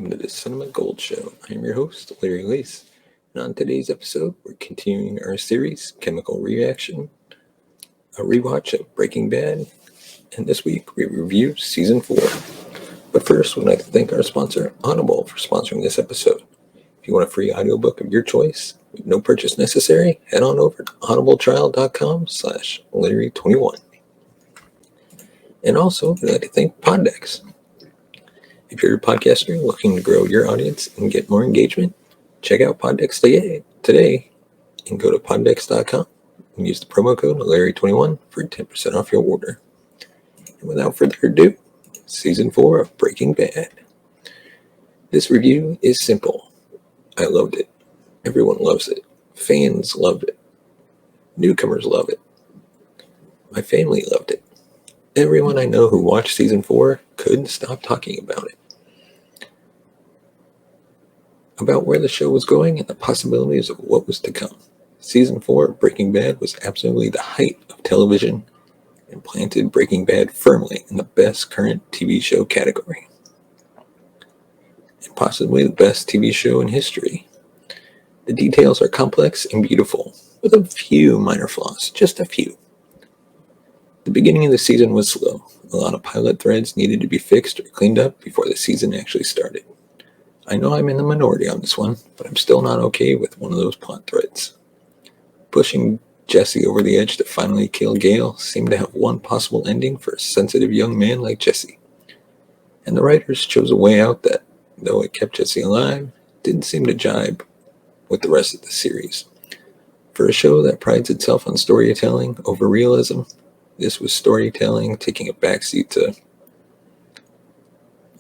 welcome to the Cinema Gold Show. I am your host, Larry Lace, and on today's episode, we're continuing our series, Chemical Reaction, a rewatch of Breaking Bad, and this week we review Season 4. But first, we'd like to thank our sponsor, Audible, for sponsoring this episode. If you want a free audiobook of your choice, with no purchase necessary, head on over to audibletrial.com/Larry21. And also, we'd like to thank Poddex. If you're a podcaster looking to grow your audience and get more engagement, check out Poddex today and go to poddex.com and use the promo code Larry21 for 10% off your order. And without further ado, Season 4 of Breaking Bad. This review is simple. I loved it. Everyone loves it. Fans loved it. Newcomers love it. My family loved it. Everyone I know who watched Season 4 couldn't stop talking about it. About where the show was going and the possibilities of what was to come. Season 4 of Breaking Bad was absolutely the height of television and planted Breaking Bad firmly in the best current TV show category. And possibly the best TV show in history. The details are complex and beautiful, with a few minor flaws, just a few. The beginning of the season was slow. A lot of pilot threads needed to be fixed or cleaned up before the season actually started. I know I'm in the minority on this one, but I'm still not okay with one of those plot threads. Pushing Jesse over the edge to finally kill Gale seemed to have one possible ending for a sensitive young man like Jesse. And the writers chose a way out that, though it kept Jesse alive, didn't seem to jibe with the rest of the series. For a show that prides itself on storytelling over realism, this was storytelling taking a backseat to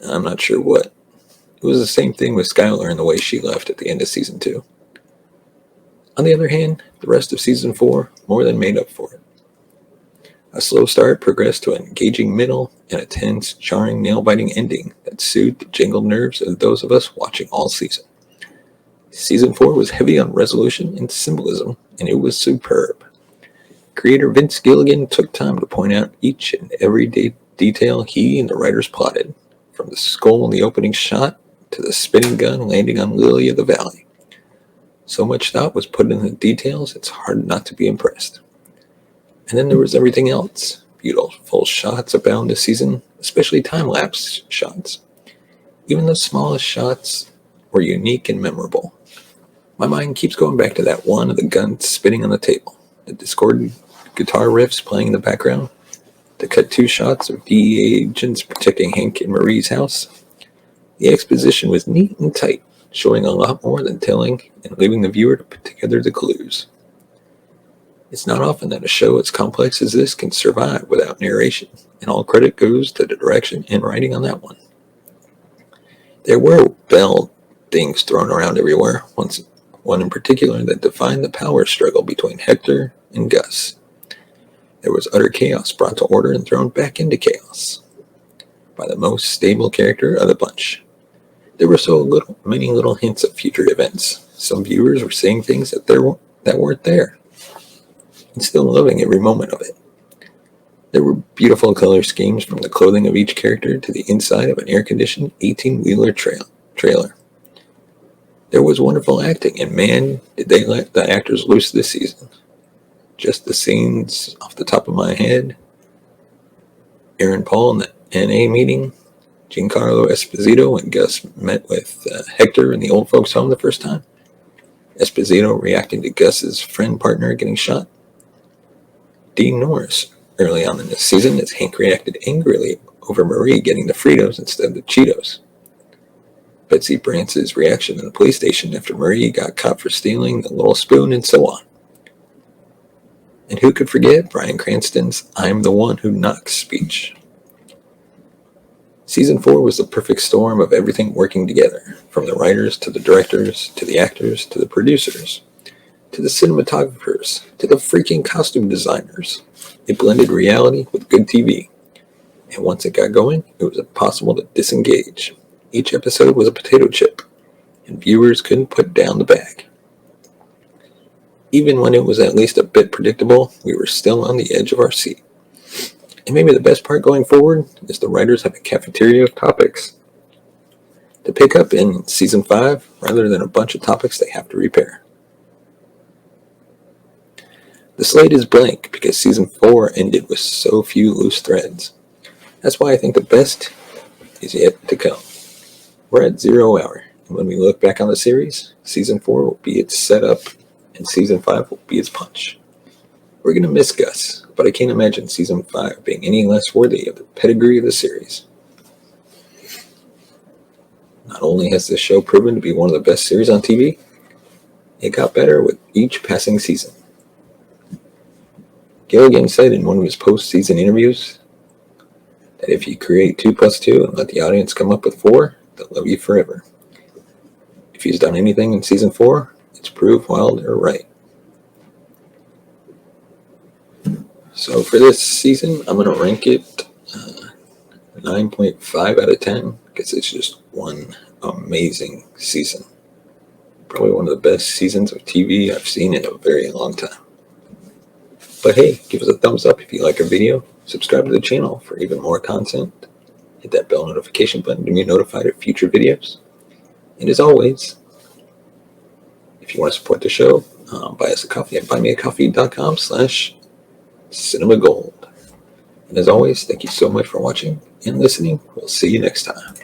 I'm not sure what. It was the same thing with Skylar and the way she left at the end of Season 2. On the other hand, the rest of Season 4 more than made up for it. A slow start progressed to an engaging middle and a tense, jarring, nail-biting ending that soothed the jangled nerves of those of us watching all season. Season 4 was heavy on resolution and symbolism, and it was superb. Creator Vince Gilligan took time to point out each and every detail he and the writers plotted, from the skull in the opening shot to the spinning gun landing on Lily of the Valley. So much thought was put in the details, it's hard not to be impressed. And then there was everything else. Beautiful shots abound this season, especially time-lapse shots. Even the smallest shots were unique and memorable. My mind keeps going back to that one of the guns spinning on the table, the discordant guitar riffs playing in the background, the cut two shots of DEA agents protecting Hank and Marie's house. The exposition was neat and tight, showing a lot more than telling and leaving the viewer to put together the clues. It's not often that a show as complex as this can survive without narration, and all credit goes to the direction and writing on that one. There were bell things thrown around everywhere, one in particular that defined the power struggle between Hector and Gus. There was utter chaos brought to order and thrown back into chaos by the most stable character of the bunch. There were many little hints of future events. Some viewers were saying things that weren't there, and still loving every moment of it. There were beautiful color schemes from the clothing of each character to the inside of an air-conditioned 18-wheeler trailer. There was wonderful acting, and man, did they let the actors loose this season. Just the scenes off the top of my head. Aaron Paul in the NA meeting. Giancarlo Esposito when Gus met with Hector in the old folks' home the first time. Esposito reacting to Gus's friend partner getting shot. Dean Norris early on in this season as Hank reacted angrily over Marie getting the Fritos instead of the Cheetos. Betsy Brance's reaction in the police station after Marie got caught for stealing the little spoon, and so on. And who could forget Bryan Cranston's "I'm the one who knocks" speech. Season 4 was the perfect storm of everything working together, from the writers to the directors, to the actors, to the producers, to the cinematographers, to the freaking costume designers. It blended reality with good TV. And once it got going, it was impossible to disengage. Each episode was a potato chip, and viewers couldn't put down the bag. Even when it was at least a bit predictable, we were still on the edge of our seat. And maybe the best part going forward is the writers have a cafeteria of topics to pick up in season 5 rather than a bunch of topics they have to repair. The slate is blank because season 4 ended with so few loose threads. That's why I think the best is yet to come. We're at 0 hour, and when we look back on the series, season 4 will be its setup, and season 5 will be its punch. We're going to miss Gus, but I can't imagine season 5 being any less worthy of the pedigree of the series. Not only has this show proven to be one of the best series on TV, it got better with each passing season. Gilligan said in one of his post-season interviews that if you create 2 plus 2 and let the audience come up with 4, they'll love you forever. If he's done anything in season 4, it's proof Wilder right. So for this season, I'm going to rank it 9.5 out of 10 because it's just one amazing season. Probably one of the best seasons of TV I've seen in a very long time. But hey, give us a thumbs up if you like our video, subscribe to the channel for even more content, hit that bell notification button to be notified of future videos. And as always, if you want to support the show, buy us a coffee at buymeacoffee.com/cinemagold. And as always, thank you so much for watching and listening. We'll see you next time.